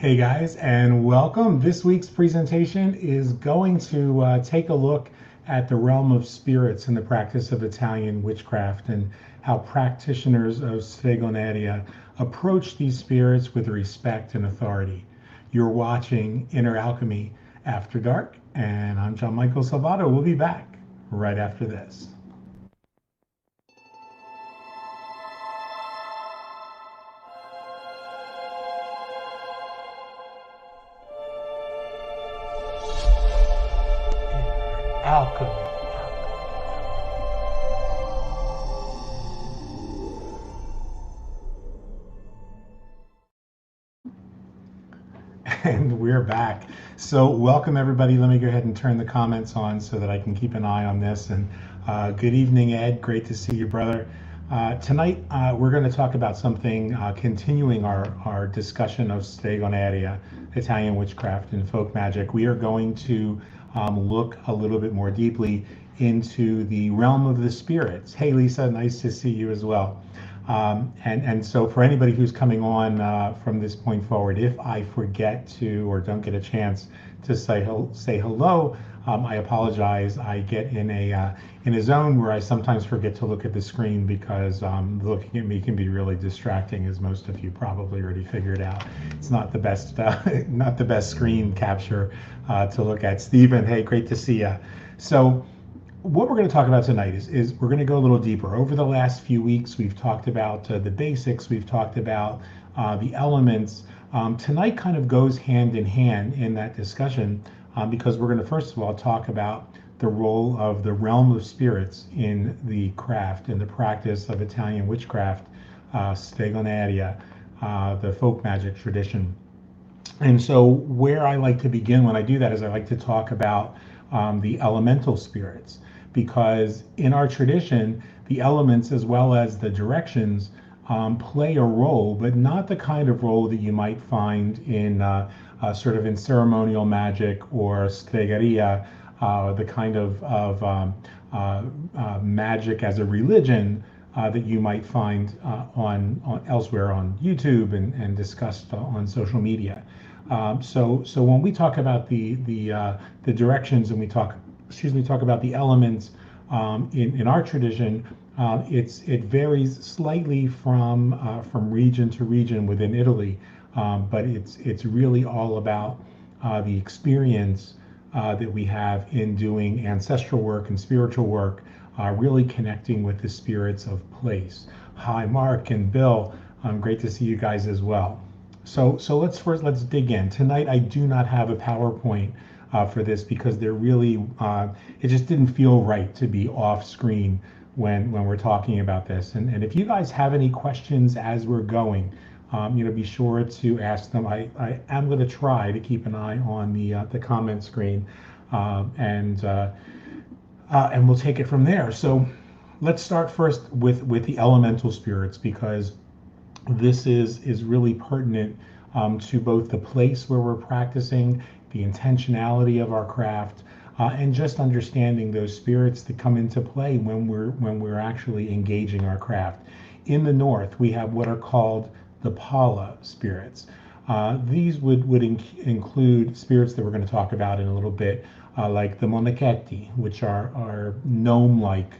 Hey guys, and welcome. This week's presentation is going to take a look at the realm of spirits in the practice of Italian witchcraft and how practitioners of Stregoneria approach these spirits with respect and authority. You're watching Inner Alchemy After Dark, and I'm John Michael Salvato. We'll be back right after this. Alchemy. And we're back. So welcome everybody. Let me go ahead and turn the comments on so that I can keep an eye on this. And good evening, Ed. Great to see you, brother. Tonight we're going to talk about something continuing our discussion of Stregoneria, Italian witchcraft and folk magic. We are going to look a little bit more deeply into the realm of the spirits. Hey Lisa, nice to see you as well. And so for anybody who's coming on from this point forward, if I forget to or don't get a chance to say hello, I apologize. I get in a zone where I sometimes forget to look at the screen because looking at me can be really distracting, as most of you probably already figured out. It's not the best not the best screen capture to look at. Stephen, hey, great to see you. So what we're going to talk about tonight is we're going to go a little deeper. Over the last few weeks, we've talked about the basics, we've talked about the elements. Tonight kind of goes hand in hand in that discussion because we're going to first of all talk about the role of the realm of spirits in the craft, in the practice of Italian witchcraft, Stregoneria, the folk magic tradition. And so where I like to begin when I do that is I like to talk about the elemental spirits, because in our tradition, the elements as well as the directions play a role, but not the kind of role that you might find in sort of in ceremonial magic or stregoneria, the kind of magic as a religion that you might find on elsewhere on YouTube and discussed on social media. So when we talk about the directions and we talk about the elements in our tradition, it varies slightly from region to region within Italy, but it's really all about the experience that we have in doing ancestral work and spiritual work, really connecting with the spirits of place. Hi, Mark and Bill. Great to see you guys as well. So let's dig in. Tonight I do not have a PowerPoint for this because they're really it just didn't feel right to be off screen when we're talking about this. And if you guys have any questions as we're going, be sure to ask them. I am going to try to keep an eye on the comment screen, and we'll take it from there. So let's start first with the elemental spirits, because this is really pertinent to both the place where we're practicing, the intentionality of our craft, and just understanding those spirits that come into play when we're actually engaging our craft. In the north, we have what are called the Pala spirits. These would include spirits that we're going to talk about in a little bit, like the Monachetti, which are gnome-like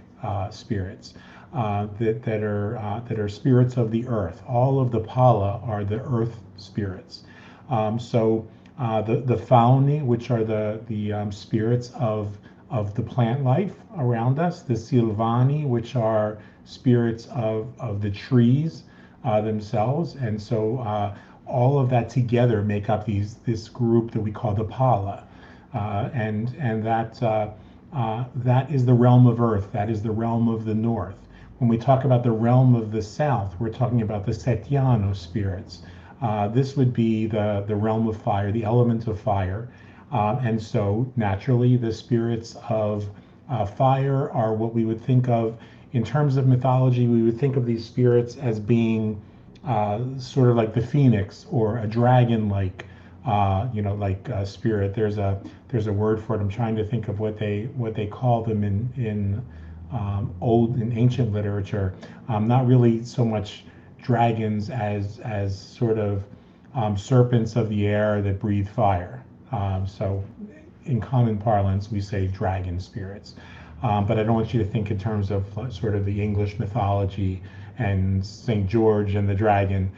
spirits. That are spirits of the earth. All of the Pala are the earth spirits. The Fauni, which are the spirits of the plant life around us. The Silvani, which are spirits of the trees themselves. And so all of that together make up this group that we call the Pala. And that is the realm of earth. That is the realm of the north. When we talk about the realm of the south, we're talking about the Settiano spirits. This would be the realm of fire, the element of fire. And so naturally, the spirits of fire are what we would think of in terms of mythology. We would think of these spirits as being sort of like the phoenix or a dragon-like, spirit. There's a word for it. I'm trying to think of what they call them in ancient literature. Not really so much dragons as sort of serpents of the air that breathe fire. So in common parlance, we say dragon spirits. But I don't want you to think in terms of sort of the English mythology and St. George and the dragon.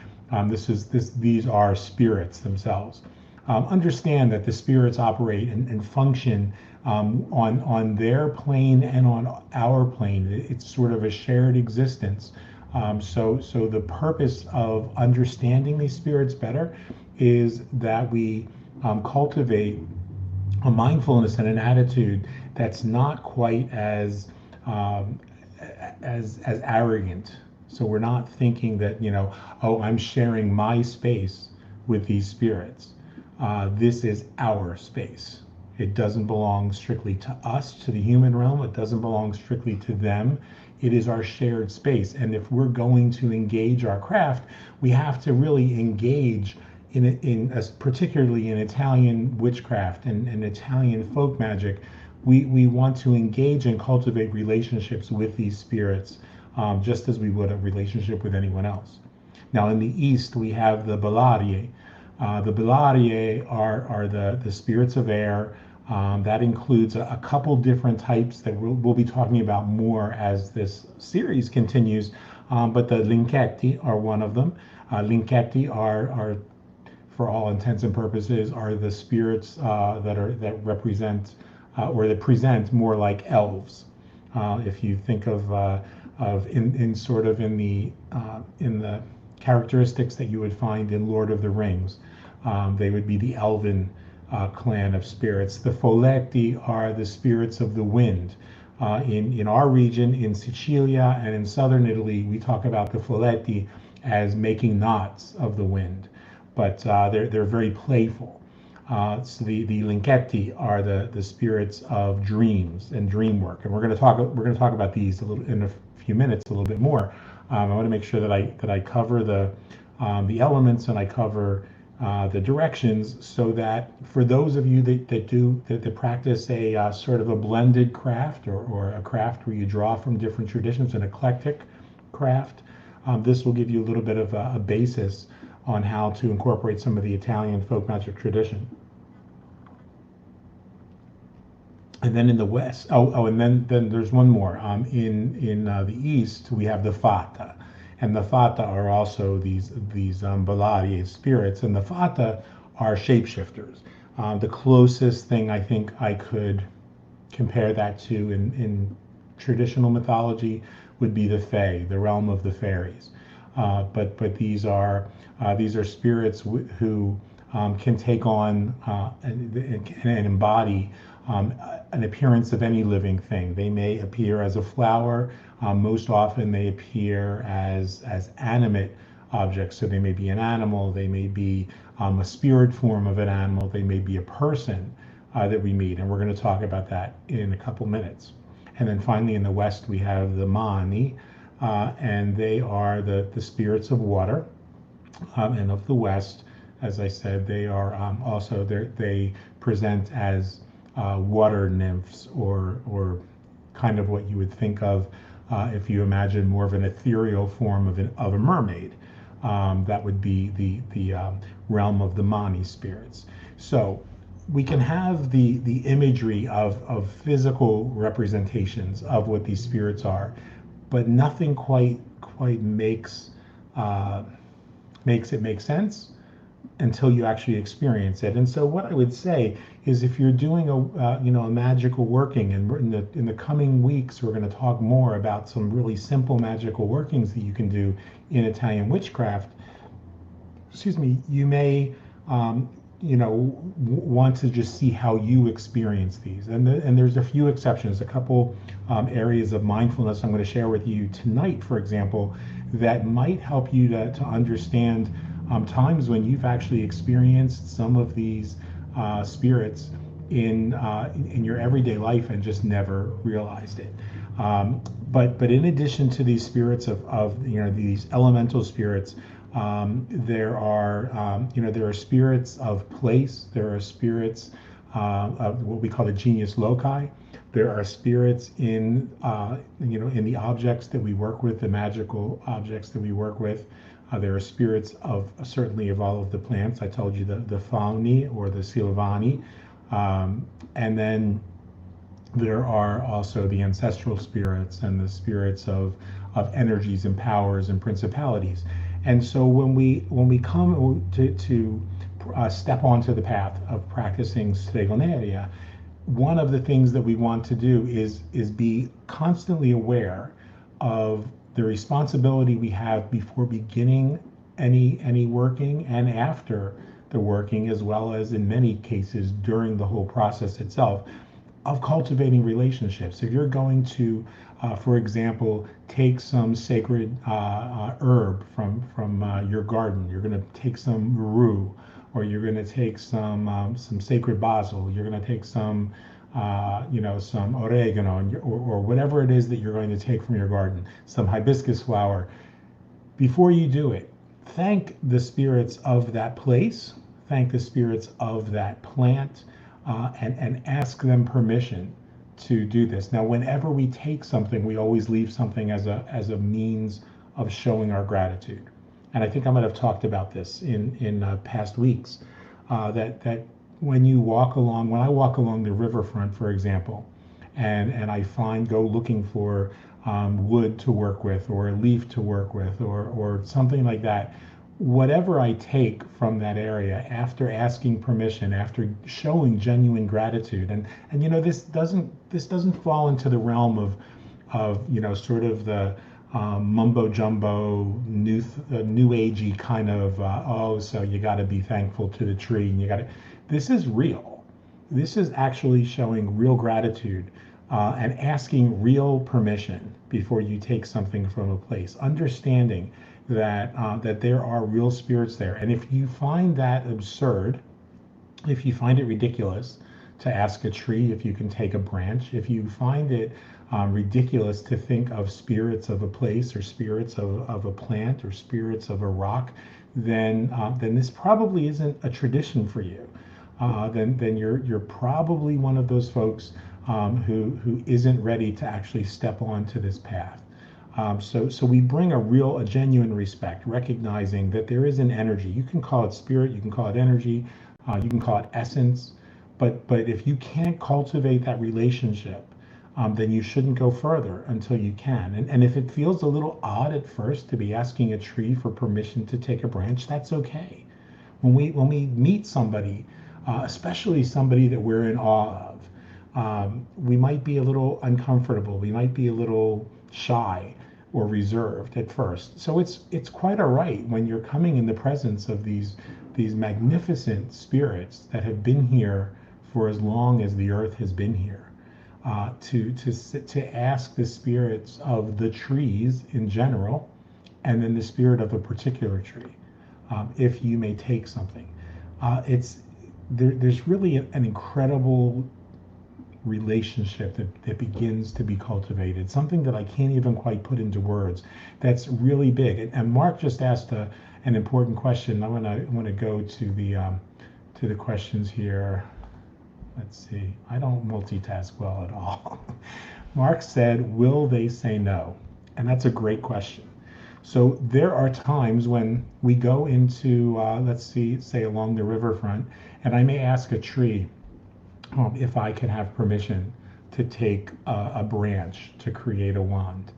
These are spirits themselves. Understand that the spirits operate and function on their plane and on our plane. It's sort of a shared existence. So the purpose of understanding these spirits better is that we cultivate a mindfulness and an attitude that's not quite as arrogant. So we're not thinking that, oh, I'm sharing my space with these spirits. This is our space. It doesn't belong strictly to us, to the human realm. It doesn't belong strictly to them. It is our shared space. And if we're going to engage our craft, we have to really engage particularly in Italian witchcraft and Italian folk magic. We want to engage and cultivate relationships with these spirits, just as we would a relationship with anyone else. Now, in the East, we have the Bellarii. The Bellarii are the spirits of air. That includes a couple different types that we'll be talking about more as this series continues. But the Linchetti are one of them. Linchetti are, for all intents and purposes, are the spirits that represent or that present more like elves. If you think of in the characteristics that you would find in Lord of the Rings, they would be the elven clan of spirits. The Folletti are the spirits of the wind. In our region, in Sicilia and in southern Italy, we talk about the Folletti as making knots of the wind, but they're very playful. So the Linchetti are the spirits of dreams and dream work, and we're going to talk about these a little in a few minutes, a little bit more. I want to make sure that I cover the elements and I cover the directions, so that for those of you that practice a sort of a blended craft or a craft where you draw from different traditions, an eclectic craft, this will give you a little bit of a basis on how to incorporate some of the Italian folk magic tradition. And then in the West, and then there's one more. In the East, we have the Fata, and the Fata are also these Bellarii spirits, and the Fata are shapeshifters. The closest thing I think I could compare that to in traditional mythology would be the Fae, the realm of the fairies. But these are spirits who can take on and embody an appearance of any living thing. They may appear as a flower. Most often they appear as animate objects. So they may be an animal, they may be a spirit form of an animal, they may be a person that we meet. And we're going to talk about that in a couple minutes. And then finally in the West we have the Mani, and they are the spirits of water. And of the West, as I said, they are also they present as water nymphs, or kind of what you would think of if you imagine more of an ethereal form of a mermaid. That would be the realm of the Mani spirits. So we can have the imagery of physical representations of what these spirits are, but nothing quite makes it make sense until you actually experience it. And so what I would say is, if you're doing a magical working, and in the coming weeks we're going to talk more about some really simple magical workings that you can do in Italian witchcraft. You may want to just see how you experience these, and there's a few exceptions, a couple areas of mindfulness I'm going to share with you tonight, for example, that might help you to understand times when you've actually experienced some of these spirits in your everyday life and just never realized it. But in addition to these spirits of these elemental spirits, there are spirits of place. There are spirits of what we call the genius loci. There are spirits in the objects that we work with, the magical objects that we work with. There are spirits of certainly of all of the plants. I told you the fauni or the silvani, and then there are also the ancestral spirits and the spirits of energies and powers and principalities. And so when we come to step onto the path of practicing Stregoneria, one of the things that we want to do is be constantly aware of the responsibility we have before beginning any working and after the working, as well as in many cases during the whole process itself, of cultivating relationships. If you're going to, for example, take some sacred herb from your garden, you're going to take some rue, or you're going to take some sacred basil, you're going to take some some oregano, or whatever it is that you're going to take from your garden, some hibiscus flower. Before you do it, thank the spirits of that place, thank the spirits of that plant, and ask them permission to do this. Now, whenever we take something, we always leave something as a means of showing our gratitude. And I think I might have talked about this in past weeks, that when I walk along the riverfront, for example, and I go looking for wood to work with, or a leaf to work with, or something like that, whatever I take from that area, after asking permission, after showing genuine gratitude, and this doesn't fall into the realm of sort of the mumbo jumbo new agey kind of so you got to be thankful to the tree, and this is real. This is actually showing real gratitude, and asking real permission before you take something from a place, understanding that there are real spirits there. And if you find that absurd, if you find it ridiculous to ask a tree if you can take a branch, if you find it ridiculous to think of spirits of a place, or spirits of a plant, or spirits of a rock, then this probably isn't a tradition for you. Then you're probably one of those folks who isn't ready to actually step onto this path. So we bring a genuine respect, recognizing that there is an energy. You can call it spirit, you can call it energy, you can call it essence, but if you can't cultivate that relationship, then you shouldn't go further until you can. And if it feels a little odd at first to be asking a tree for permission to take a branch, that's okay. When we meet somebody, especially somebody that we're in awe of, we might be a little uncomfortable, we might be a little shy or reserved at first. So it's quite all right when you're coming in the presence of these magnificent spirits that have been here for as long as the earth has been here, to ask the spirits of the trees in general, and then the spirit of a particular tree, if you may take something. There's really an incredible relationship that begins to be cultivated, something that I can't even quite put into words. That's really big. And Mark just asked an important question. I want to go to the questions here. Let's see. I don't multitask well at all. Mark said, "Will they say no?" And that's a great question. So there are times when we go into, say along the riverfront, and I may ask a tree if I can have permission to take a branch to create a wand.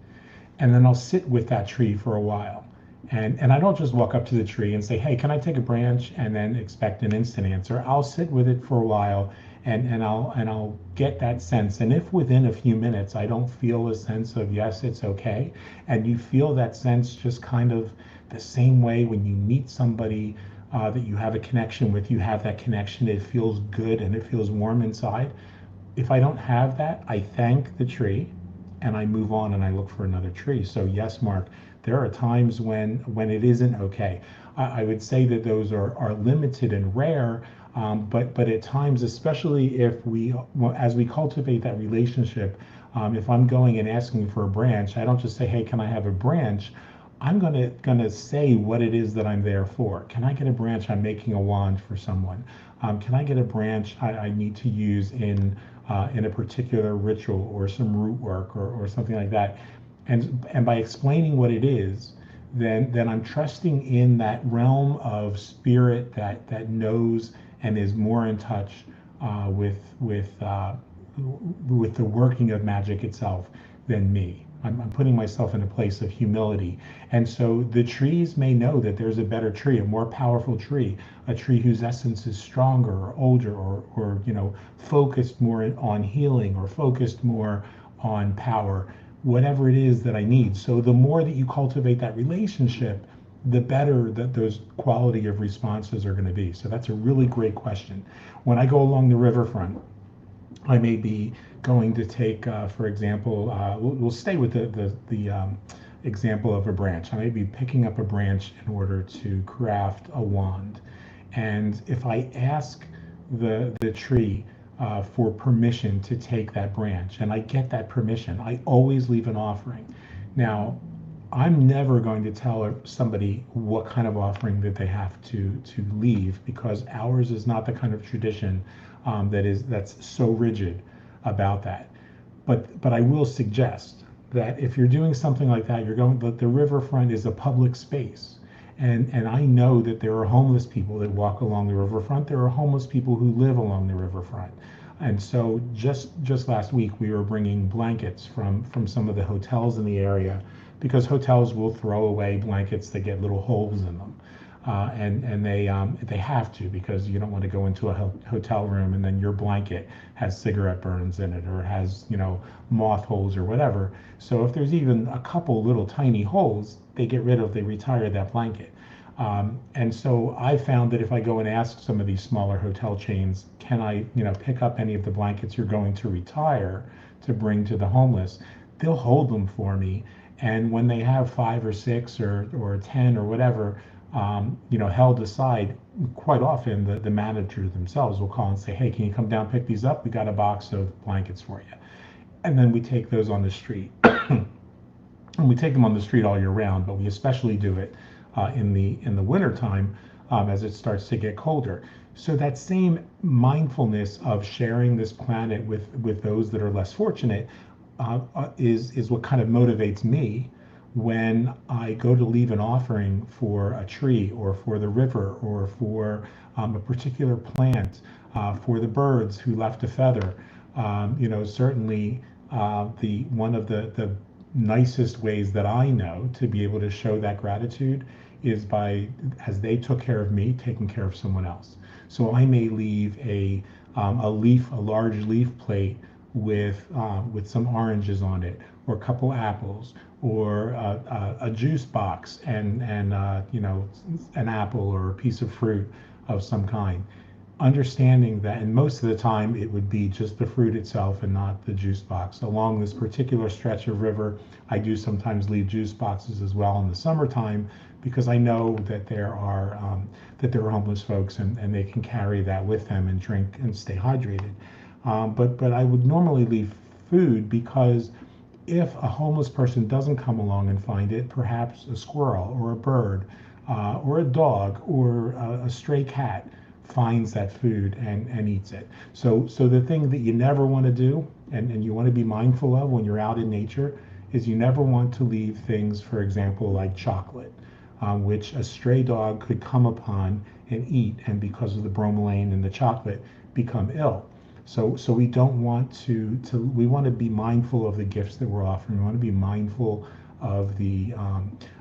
And then I'll sit with that tree for a while. And I don't just walk up to the tree and say, "Hey, can I take a branch?" and then expect an instant answer. I'll sit with it for a while, and I'll get that sense. And if within a few minutes I don't feel a sense of yes, it's okay, and you feel that sense just kind of the same way when you meet somebody that you have a connection with, you have that connection, it feels good and it feels warm inside. If I don't have that, I thank the tree and I move on and I look for another tree. So yes, Mark, there are times when it isn't okay. I would say that those are limited and rare, but at times, especially as we cultivate that relationship, if I'm going and asking for a branch, I don't just say, "Hey, can I have a branch?" I'm gonna say what it is that I'm there for. Can I get a branch? I'm making a wand for someone. Can I get a branch I need to use in a particular ritual, or some root work, or something like that? And by explaining what it is, then I'm trusting in that realm of spirit that knows and is more in touch with the working of magic itself than me. I'm putting myself in a place of humility. And so the trees may know that there's a better tree, a more powerful tree, a tree whose essence is stronger or older or focused more on healing or focused more on power, whatever it is that I need. So the more that you cultivate that relationship, the better that those quality of responses are going to be. So that's a really great question. When I go along the riverfront, I may be going to take, for example, we'll stay with the example of a branch. I may be picking up a branch in order to craft a wand. And if I ask the tree for permission to take that branch, and I get that permission, I always leave an offering. Now, I'm never going to tell somebody what kind of offering that they have to leave, because ours is not the kind of tradition that's so rigid about that. But I will suggest that if you're doing something like that, the riverfront is a public space. And I know that there are homeless people that walk along the riverfront. There are homeless people who live along the riverfront. And so just last week, we were bringing blankets from some of the hotels in the area, because hotels will throw away blankets that get little holes in them. And they have to, because you don't want to go into a hotel room and then your blanket has cigarette burns in it, or it has moth holes or whatever. So if there's even a couple little tiny holes, they retire that blanket. And so I found that if I go and ask some of these smaller hotel chains, can I pick up any of the blankets you're going to retire to bring to the homeless, they'll hold them for me. And when they have 5 or 6 or 10 or whatever, held aside, quite often the manager themselves will call and say, hey, can you come down, pick these up? We got a box of blankets for you. And then we take those on the street. And we take them on the street all year round, but we especially do it in the winter time as it starts to get colder. So that same mindfulness of sharing this planet with those that are less fortunate is what kind of motivates me when I go to leave an offering for a tree or for the river or for a particular plant, for the birds who left a feather. Certainly one of the nicest ways that I know to be able to show that gratitude is by, as they took care of me, taking care of someone else. So I may leave a large leaf plate with some oranges on it, or a couple apples, or a juice box and an apple or a piece of fruit of some kind. Understanding that, and most of the time it would be just the fruit itself and not the juice box. Along this particular stretch of river, I do sometimes leave juice boxes as well in the summertime, because I know that there are homeless folks and they can carry that with them and drink and stay hydrated. But I would normally leave food, because if a homeless person doesn't come along and find it, perhaps a squirrel or a bird or a dog or a stray cat finds that food and eats it. So the thing that you never want to do, and you want to be mindful of when you're out in nature, is you never want to leave things, for example, like chocolate, which a stray dog could come upon and eat, and because of the bromelain in the chocolate, become ill. So we don't want we want to be mindful of the gifts that we're offering. We want to be mindful of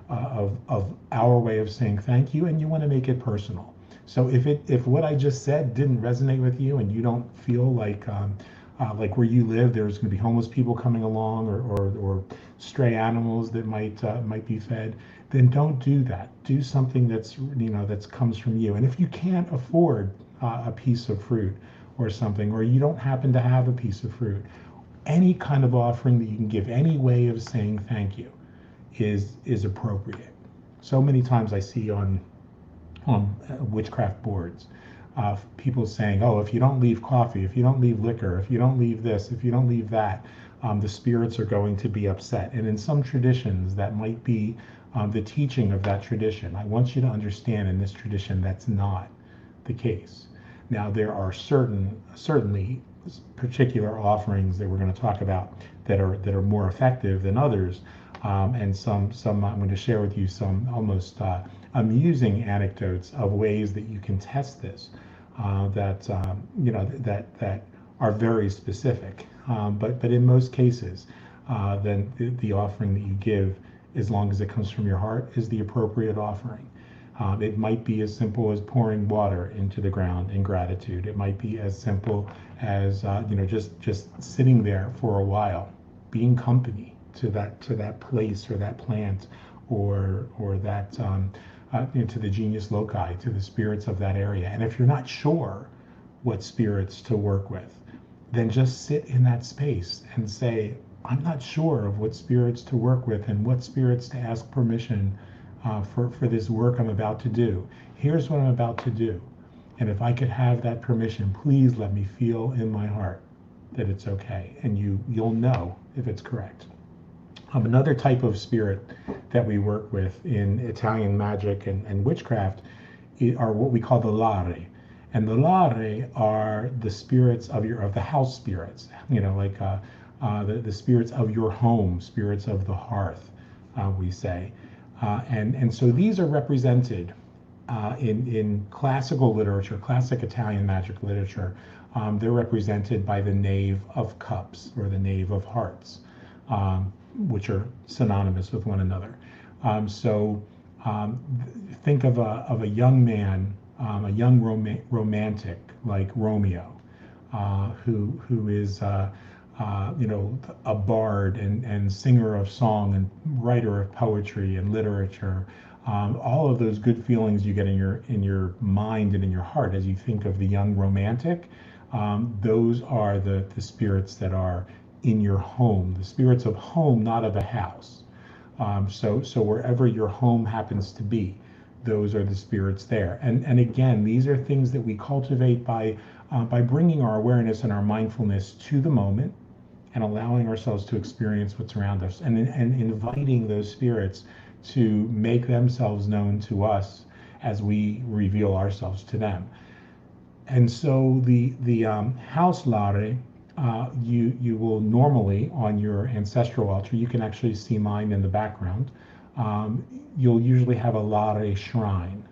of our way of saying thank you, and you want to make it personal. So if what I just said didn't resonate with you, and you don't feel like where you live there's going to be homeless people coming along, or stray animals that might be fed, then don't do that. Do something that comes from you. And if you can't afford a piece of fruit or something, or you don't happen to have a piece of fruit, any kind of offering that you can give, any way of saying thank you is appropriate. So many times I see on witchcraft boards, people saying, oh, if you don't leave coffee, if you don't leave liquor, if you don't leave this, if you don't leave that, the spirits are going to be upset. And in some traditions, that might be the teaching of that tradition. I want you to understand, in this tradition, that's not the case. Now, there are certainly particular offerings that we're going to talk about that are more effective than others, and some I'm going to share with you some almost amusing anecdotes of ways that you can test this, that are very specific. But in most cases, then the offering that you give, as long as it comes from your heart, is the appropriate offering. It might be as simple as pouring water into the ground in gratitude. It might be as simple as just sitting there for a while, being company to that place or that plant, or that to the genius loci, to the spirits of that area. And if you're not sure what spirits to work with, then just sit in that space and say, I'm not sure of what spirits to work with and what spirits to ask permission for this work I'm about to do. Here's what I'm about to do. And if I could have that permission, please let me feel in my heart that it's okay. And you'll know if it's correct. Another type of spirit that we work with in Italian magic and witchcraft are what we call the lare. And the lare are the spirits of the house spirits, like the spirits of your home, spirits of the hearth, we say. And so these are represented in classical literature, classic Italian magic literature. They're represented by the Knave of Cups or the Knave of Hearts, which are synonymous with one another. Think of a young man, a young romantic like Romeo, who is a bard and singer of song and writer of poetry and literature. All of those good feelings you get in your mind and in your heart as you think of the young romantic. Those are the spirits that are in your home, the spirits of home, not of a house. So wherever your home happens to be, those are the spirits there. And again, these are things that we cultivate by bringing our awareness and our mindfulness to the moment and allowing ourselves to experience what's around us, and inviting those spirits to make themselves known to us as we reveal ourselves to them. And so the house lare, you will normally, on your ancestral altar, you can actually see mine in the background, you'll usually have a lare shrine.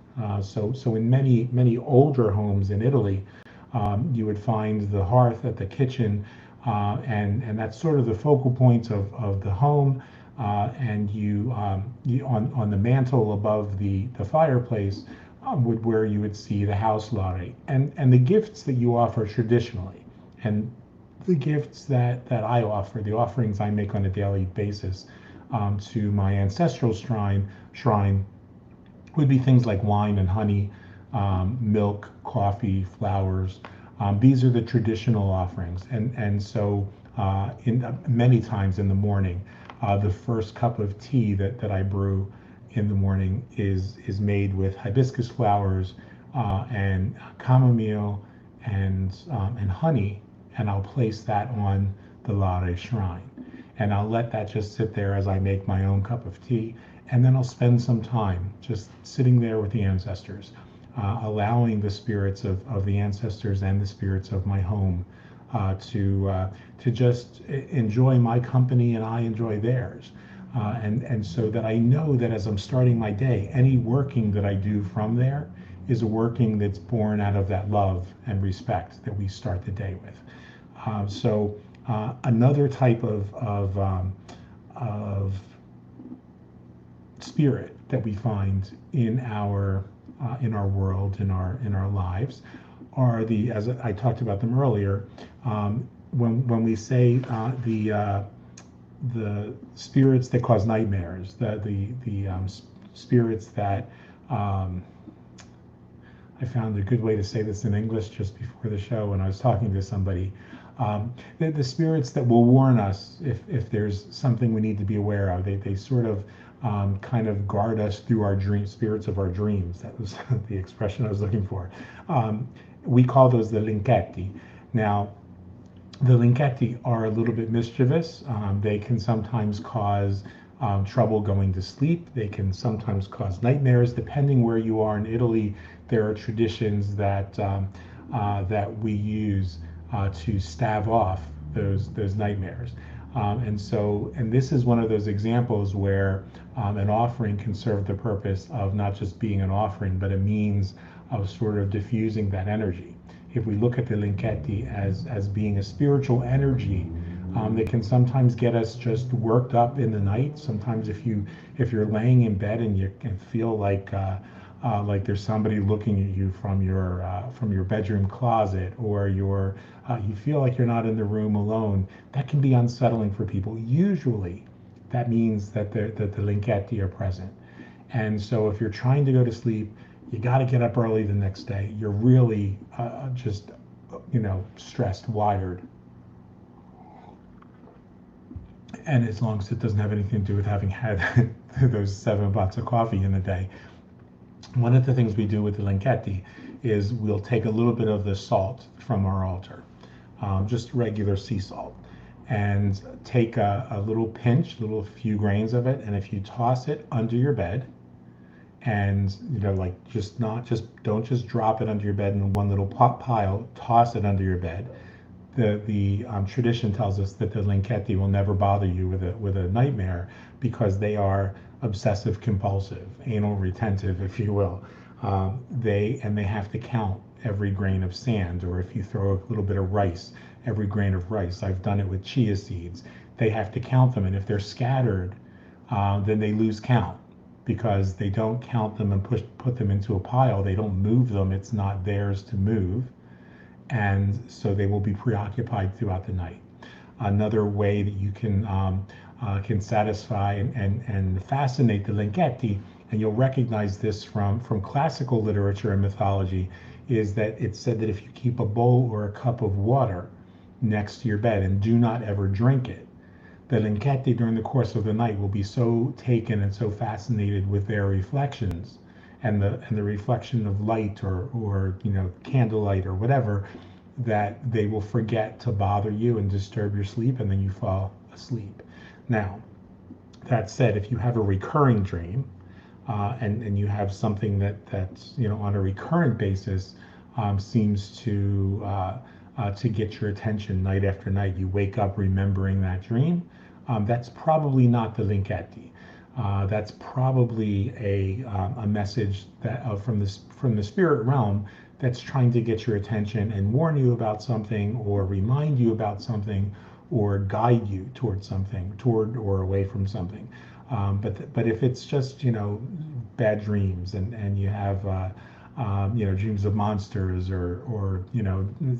So in many older homes in Italy, you would find the hearth at the kitchen, and that's sort of the focal point of the home, and you on the mantle above the fireplace, where you would see the house lare and the gifts that you offer traditionally, and the gifts that I offer, the offerings I make on a daily basis to my ancestral shrine would be things like wine and honey, milk, coffee, flowers. These are the traditional offerings, and so many times in the morning, the first cup of tea that I brew in the morning is made with hibiscus flowers and chamomile and honey, and I'll place that on the lare shrine, and I'll let that just sit there as I make my own cup of tea, and then I'll spend some time just sitting there with the ancestors, allowing the spirits of the ancestors and the spirits of my home to just enjoy my company and I enjoy theirs. And so that I know that as I'm starting my day, any working that I do from there is a working that's born out of that love and respect that we start the day with. Another type of spirit that we find in our world, in our lives, are as I talked about them earlier. When we say the spirits that cause nightmares, the spirits that I found a good way to say this in English just before the show when I was talking to somebody. The spirits that will warn us if there's something we need to be aware of. They sort of kind of guard us through our dream, spirits of our dreams. That was the expression I was looking for. We call those the linchetti. Now, the linchetti are a little bit mischievous. They can sometimes cause trouble going to sleep. They can sometimes cause nightmares. Depending where you are in Italy, there are traditions that we use to stave off those nightmares. And this is one of those examples where an offering can serve the purpose of not just being an offering, but a means of sort of diffusing that energy. If we look at the Linketti as being a spiritual energy that can sometimes get us just worked up in the night. Sometimes if you're laying in bed and you can feel like there's somebody looking at you from your bedroom closet, or you feel like you're not in the room alone, that can be unsettling for people. Usually, that means that the Linketti are present. And so if you're trying to go to sleep, you got to get up early the next day. You're really just stressed, wired. And as long as it doesn't have anything to do with having had those 7 pots of coffee in a day. One of the things we do with the Linketti is we'll take a little bit of the salt from our altar, just regular sea salt, and take a little pinch, few grains of it, and if you toss it under your bed, and don't just drop it under your bed in one little pile, toss it under your bed. The tradition tells us that the Linketti will never bother you with a nightmare, because they are obsessive compulsive, anal retentive, if you will. They have to count every grain of sand, or if you throw a little bit of rice, every grain of rice. I've done it with chia seeds. They have to count them, and if they're scattered, then they lose count, because they don't count them and put them into a pile. They don't move them. It's not theirs to move. And so they will be preoccupied throughout the night. Another way that you can satisfy and fascinate the Linketti, and you'll recognize this from classical literature and mythology, is that it's said that if you keep a bowl or a cup of water next to your bed and do not ever drink it, the Linketti during the course of the night will be so taken and so fascinated with their reflections and the reflection of light or candlelight or whatever, that they will forget to bother you and disturb your sleep, and then you fall asleep. Now, that said, if you have a recurring dream, and you have something that's on a recurrent basis seems to get your attention night after night, you wake up remembering that dream, that's probably not the Linketti. That's probably a message that from the spirit realm that's trying to get your attention and warn you about something, or remind you about something, or guide you towards something, toward or away from something. But if it's just bad dreams, and you have dreams of monsters, or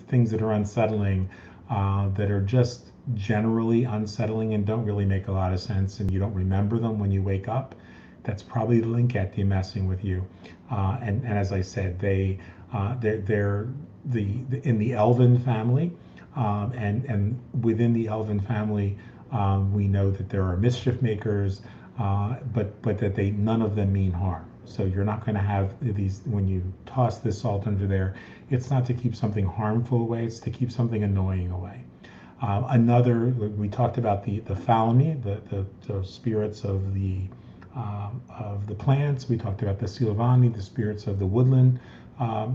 things that are unsettling, that are just generally unsettling and don't really make a lot of sense, and you don't remember them when you wake up, that's probably the Linketti messing with you. And as I said, they're in the elven family, and within the elven family, we know that there are mischief makers, but that none of them mean harm. So you're not going to have these, when you toss this salt under there, it's not to keep something harmful away, it's to keep something annoying away. We talked about the Falmi, the spirits of the plants. We talked about the Silvani, the spirits of the woodland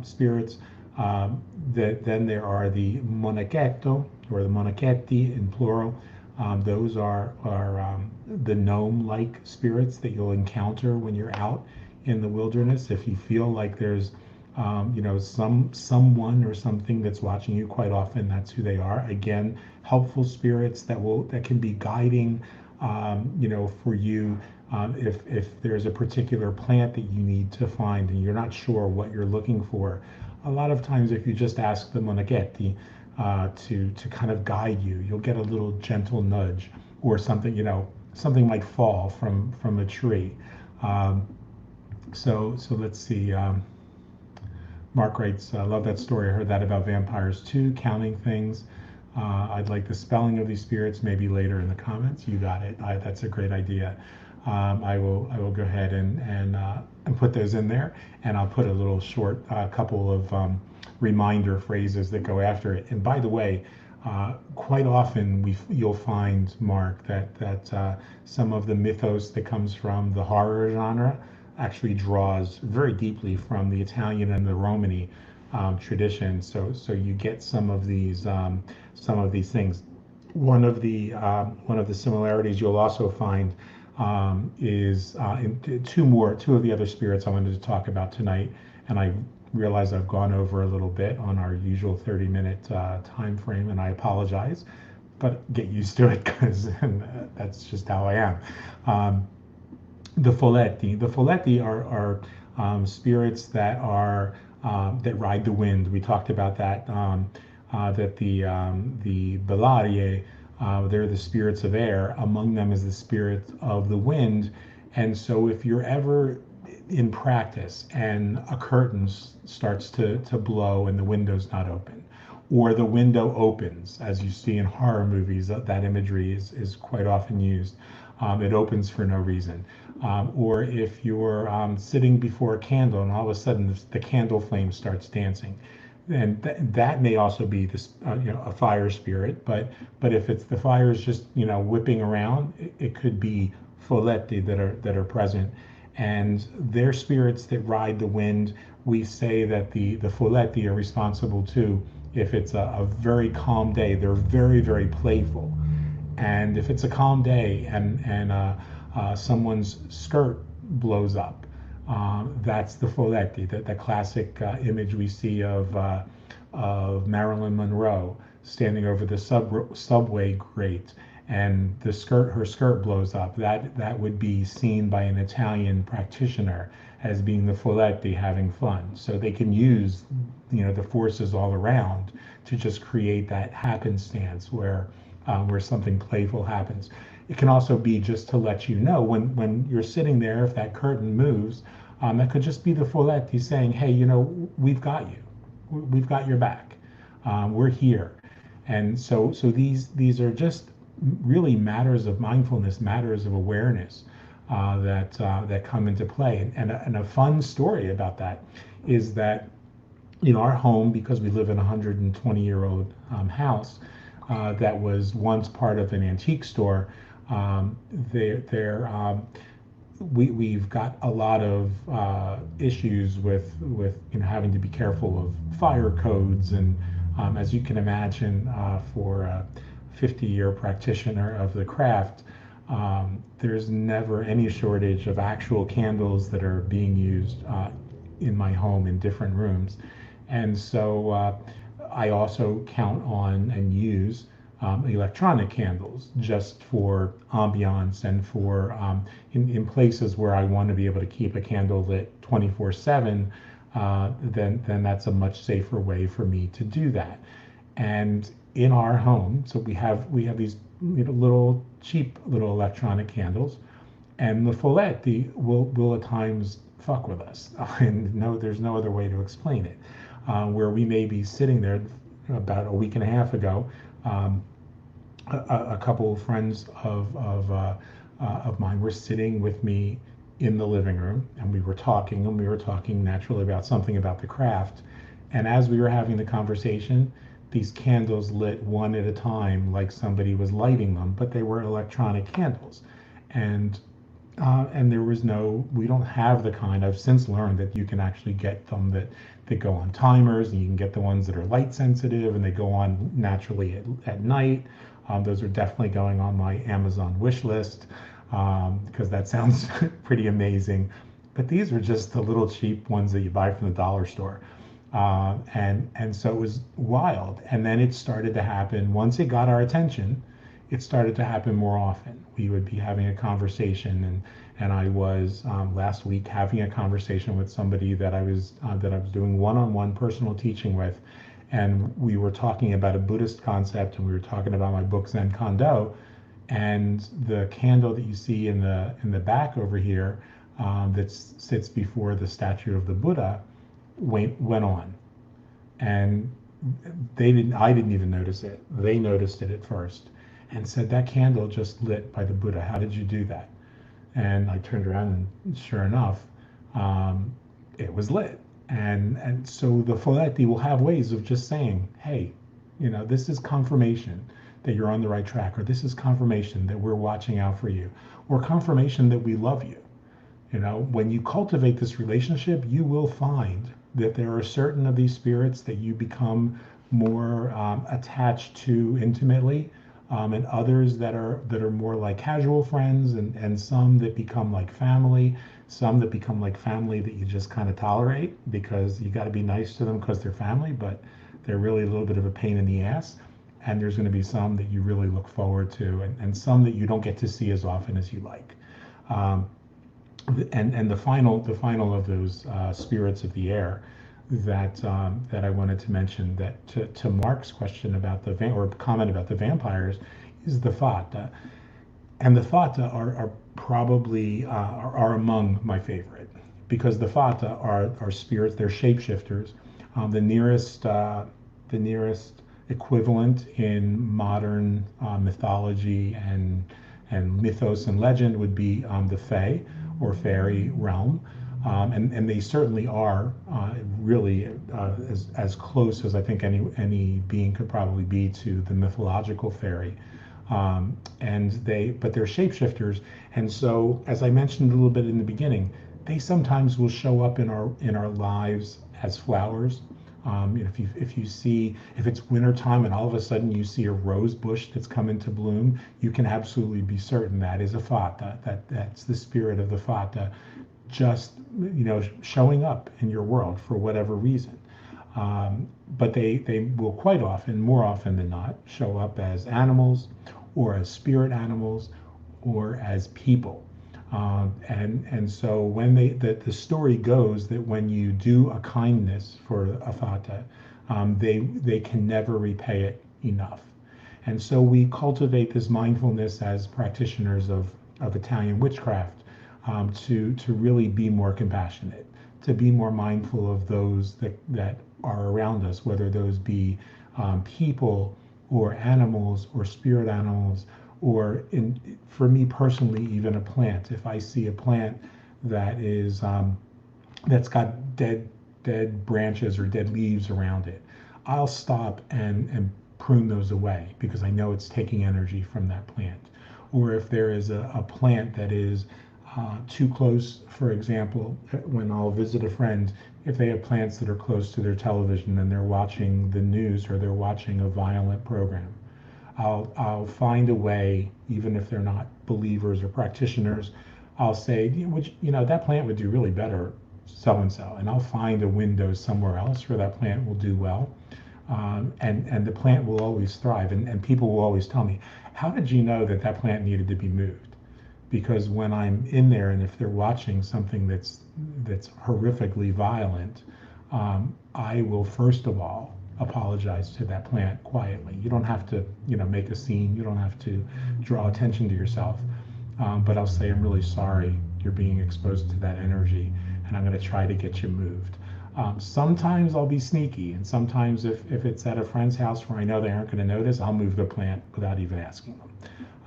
spirits. Then there are the monachetto, or the monachetti in plural. Those are the gnome-like spirits that you'll encounter when you're out in the wilderness. If you feel like there's someone or something that's watching you, quite often that's who they are. Again, helpful spirits that can be guiding for you, if there's a particular plant that you need to find and you're not sure what you're looking for. A lot of times, if you just ask the monachetti to kind of guide you, you'll get a little gentle nudge, or something might fall from a tree. So let's see. Mark writes, I love that story. I heard that about vampires too, counting things. I'd like the spelling of these spirits, maybe later in the comments. You got it. That's a great idea. I will go ahead and put those in there, and I'll put a little short couple of reminder phrases that go after it. And by the way, quite often you'll find, Mark, that some of the mythos that comes from the horror genre actually draws very deeply from the Italian and the Romany, tradition. So you get some of these things. One of the similarities you'll also find is in two of the other spirits I wanted to talk about tonight, and I realize I've gone over a little bit on our usual 30-minute time frame, and I apologize, but get used to it because that's just how I am. The folletti are spirits that are that ride the wind. We talked about that. That the bellarie, they're the spirits of air. Among them is the spirit of the wind. And so if you're ever in practice and a curtain starts to blow and the window's not open, or the window opens, as you see in horror movies, that imagery is quite often used. It opens for no reason. Or if you're sitting before a candle and all of a sudden the candle flame starts dancing, and that may also be this, a fire spirit. But if it's the fire is just whipping around, it could be folletti that are present, and they're spirits that ride the wind. We say that the folletti are responsible too. If it's a very calm day, they're very, very playful. And if it's a calm day and someone's skirt blows up, that's the folletti, the classic image we see of Marilyn Monroe standing over the subway grate, and her skirt blows up. That would be seen by an Italian practitioner as being the folletti having fun. So they can use the forces all around to just create that happenstance where something playful happens. It can also be just to let you know when you're sitting there, if that curtain moves, that could just be the folletti saying, hey, we've got you. We've got your back. We're here. And so these are just really matters of mindfulness, matters of awareness that come into play. And a fun story about that is that our home, because we live in a 120-year-old house that was once part of an antique store, we've got a lot of issues with having to be careful of fire codes, and as you can imagine, for a 50-year practitioner of the craft, there's never any shortage of actual candles that are being used in my home in different rooms. And so I also count on and use electronic candles just for ambiance and for in places where I want to be able to keep a candle lit 24/7, then that's a much safer way for me to do that. And in our home, so we have these little cheap little electronic candles, and the folletti will at times fuck with us. And no, there's no other way to explain it. Where we may be sitting there about a week and a half ago. A couple of friends of mine were sitting with me in the living room, and we were talking naturally about something about the craft. And as we were having the conversation, these candles lit one at a time, like somebody was lighting them, but they were electronic candles. And there was we don't have the kind. I've since learned that you can actually get them that go on timers, and you can get the ones that are light sensitive and they go on naturally at night. Those are definitely going on my Amazon wish list because that sounds pretty amazing. But these are just the little cheap ones that you buy from the dollar store. And so it was wild. And then it started to happen. Once it got our attention, it started to happen more often. We would be having a conversation, and I was last week having a conversation with somebody that I was doing one-on-one personal teaching with, and we were talking about a Buddhist concept, and we were talking about my book Zen Kondo, and the candle that you see in the back over here that sits before the statue of the Buddha went on, and I didn't even notice it. They noticed it at first and said, that candle just lit by the Buddha. How did you do that? And I turned around, and sure enough, it was lit. And so the folletti will have ways of just saying, hey, this is confirmation that you're on the right track, or this is confirmation that we're watching out for you, or confirmation that we love you. When you cultivate this relationship, you will find that there are certain of these spirits that you become more attached to intimately, and others that are more like casual friends, and some that become like family, some that become like family that you just kind of tolerate because you got to be nice to them because they're family, but they're really a little bit of a pain in the ass. And there's going to be some that you really look forward to, and some that you don't get to see as often as you like. Um, and the final of those spirits of the air that I wanted to mention, that to Mark's question about or comment about the vampires, is the Fata. And the Fata are probably are among my favorite, because the Fata are spirits. They're shapeshifters. The nearest equivalent in modern mythology and mythos and legend would be the Fae or fairy realm. And they certainly are really as close as I think any being could probably be to the mythological fairy. But they're shapeshifters, and so, as I mentioned a little bit in the beginning, they sometimes will show up in our lives as flowers. If you see, if it's wintertime and all of a sudden you see a rose bush that's come into bloom, you can absolutely be certain that is a Fata. That's the spirit of the Fata, just showing up in your world for whatever reason. But they will quite often, more often than not, show up as animals, or as spirit animals, or as people. And so when the story goes that when you do a kindness for a Fata, they can never repay it enough. And so we cultivate this mindfulness as practitioners of Italian witchcraft, to really be more compassionate, to be more mindful of those that are around us, whether those be people or animals or spirit animals, or for me personally, even a plant. If I see a plant that is that's got dead branches or dead leaves around it, I'll stop and prune those away, because I know it's taking energy from that plant. Or if there is a plant that is too close, for example, when I'll visit a friend, if they have plants that are close to their television and they're watching the news or they're watching a violent program, I'll find a way, even if they're not believers or practitioners, I'll say, that plant would do really better so and so, and I'll find a window somewhere else where that plant will do well, and the plant will always thrive. And people will always tell me, how did you know that plant needed to be moved? Because when I'm in there, and if they're watching something that's horrifically violent, I will first of all apologize to that plant quietly. You don't have to, make a scene. You don't have to draw attention to yourself. But I'll say, I'm really sorry you're being exposed to that energy, and I'm going to try to get you moved. Sometimes I'll be sneaky, and sometimes if it's at a friend's house where I know they aren't going to notice, I'll move the plant without even asking them,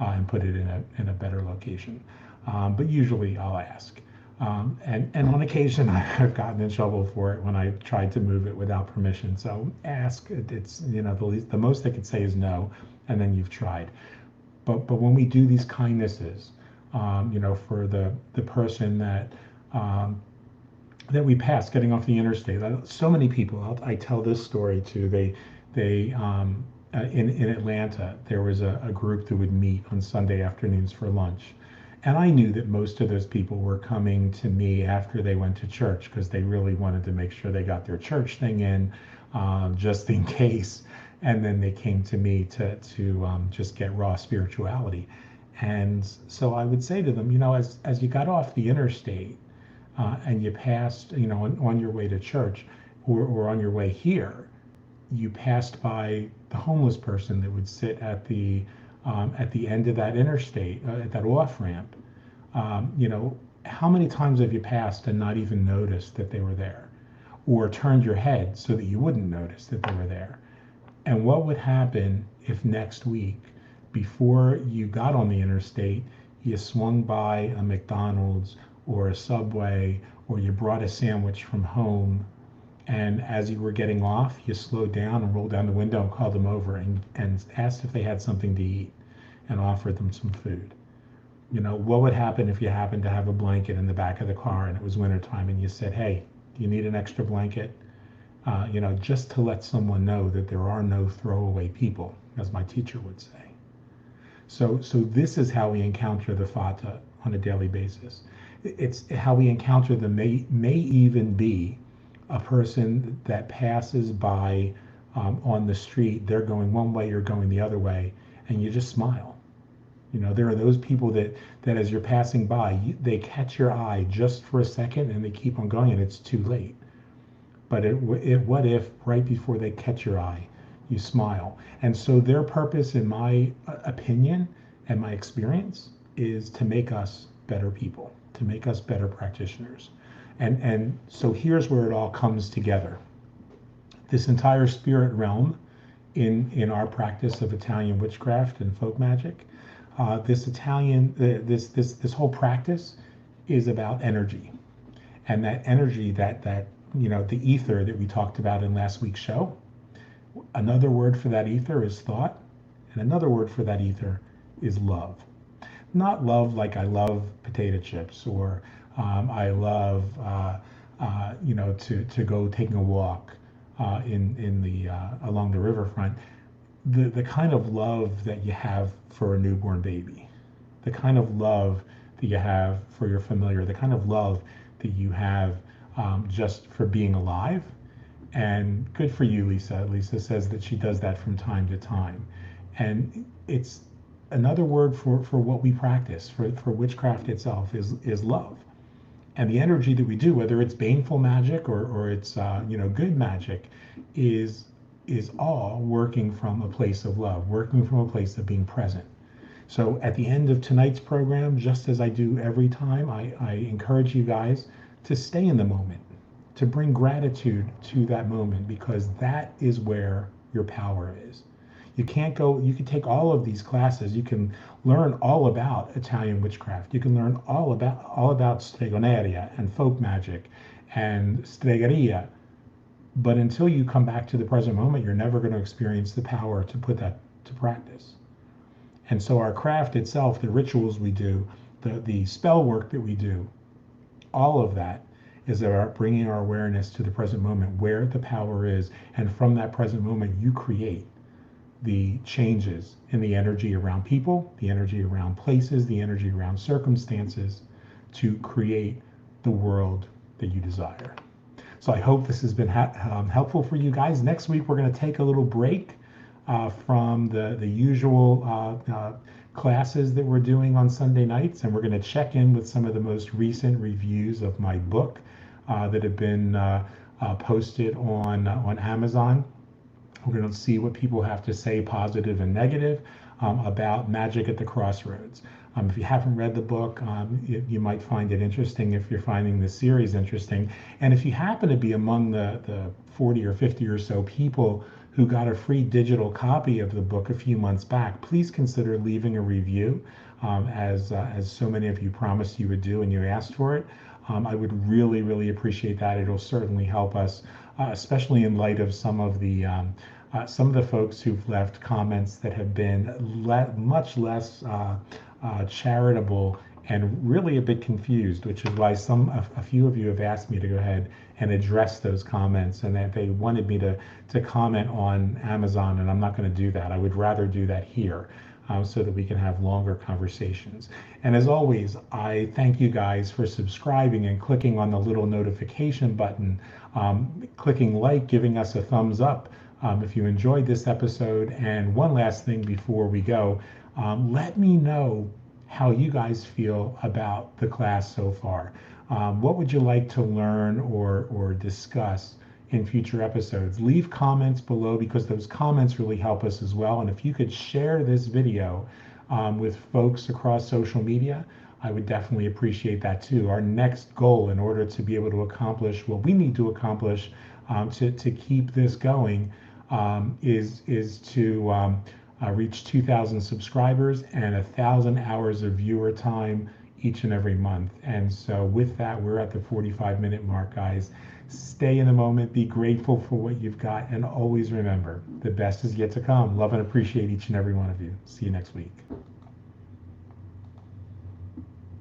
and put it in a better location. But usually I'll ask. And on occasion I've gotten in trouble for it when I tried to move it without permission. So ask. It's the most they could say is no, and then you've tried. But when we do these kindnesses, for the person that we pass getting off the interstate. So many people. I tell this story too. They in Atlanta, there was a group that would meet on Sunday afternoons for lunch. And I knew that most of those people were coming to me after they went to church, because they really wanted to make sure they got their church thing in, just in case. And then they came to me to just get raw spirituality. And so I would say to them, as you got off the interstate, and you passed, on your way to church, or on your way here, you passed by the homeless person that would sit at the end of that interstate, at that off ramp. How many times have you passed and not even noticed that they were there, or turned your head so that you wouldn't notice that they were there? And what would happen if next week, before you got on the interstate, you swung by a McDonald's or a Subway, or you brought a sandwich from home, and as you were getting off, you slowed down and rolled down the window and called them over and asked if they had something to eat, and offered them some food? What would happen if you happened to have a blanket in the back of the car and it was wintertime, and you said, hey, Do you need an extra blanket? Just to let someone know that there are no throwaway people, as my teacher would say. So this is how we encounter the Fata on a daily basis. It's how we encounter the may even be a person that passes by on the street. They're going one way, you're going the other way, and you just smile. There are those people that as you're passing by, they catch your eye just for a second and they keep on going, and it's too late. But what if right before they catch your eye, you smile? And so their purpose, in my opinion and my experience, is to make us better people, to make us better practitioners. And so here's where it all comes together. This entire spirit realm in our practice of Italian witchcraft and folk magic, this whole practice is about energy. And that energy, that the ether that we talked about in last week's show, another word for that ether is thought, and another word for that ether is love. Not love like I love potato chips, or I love to go taking a walk along the riverfront. The kind of love that you have for a newborn baby, the kind of love that you have for your familiar, the kind of love that you have just for being alive. And good for you, Lisa. Lisa says that she does that from time to time. And it's another word for what we practice, for witchcraft itself, is love. And the energy that we do, whether it's baneful magic or it's good magic, is all working from a place of love, working from a place of being present. So at the end of tonight's program, just as I do every time, I encourage you guys to stay in the moment, to bring gratitude to that moment, because that is where your power is. You can take all of these classes, you can learn all about Italian witchcraft, you can learn all about Stregoneria and folk magic and Stregoneria, but until you come back to the present moment, you're never going to experience the power to put that to practice. And so our craft itself, the rituals we do, the spell work that we do, all of that is about bringing our awareness to the present moment, where the power is, and from that present moment, you create the changes in the energy around people, the energy around places, the energy around circumstances, to create the world that you desire. So I hope this has been helpful for you guys. Next week, we're going to take a little break from the usual classes that we're doing on Sunday nights, and we're going to check in with some of the most recent reviews of my book that have been posted on Amazon. We're going to see what people have to say, positive and negative, about Magic at the Crossroads. If you haven't read the book, you might find it interesting if you're finding this series interesting. And if you happen to be among the 40 or 50 or so people who got a free digital copy of the book a few months back, please consider leaving a review, as so many of you promised you would do and you asked for it. I would really, really appreciate that. It'll certainly help us, especially in light of some of the folks who've left comments that have been much less charitable and really a bit confused, which is why a few of you have asked me to go ahead and address those comments, and that they wanted me to comment on Amazon, and I'm not going to do that. I would rather do that here, so that we can have longer conversations. And as always, I thank you guys for subscribing and clicking on the little notification button, clicking like, giving us a thumbs up if you enjoyed this episode. And one last thing before we go, let me know how you guys feel about the class so far. What would you like to learn or discuss in future episodes? Leave comments below, because those comments really help us as well. And if you could share this video with folks across social media, I would definitely appreciate that too. Our next goal, in order to be able to accomplish what we need to accomplish to keep this going, is to reach 2,000 subscribers and 1,000 hours of viewer time each and every month. And so with that, we're at the 45-minute mark, guys. Stay in the moment, be grateful for what you've got, and always remember, the best is yet to come. Love and appreciate each and every one of you. See you next week.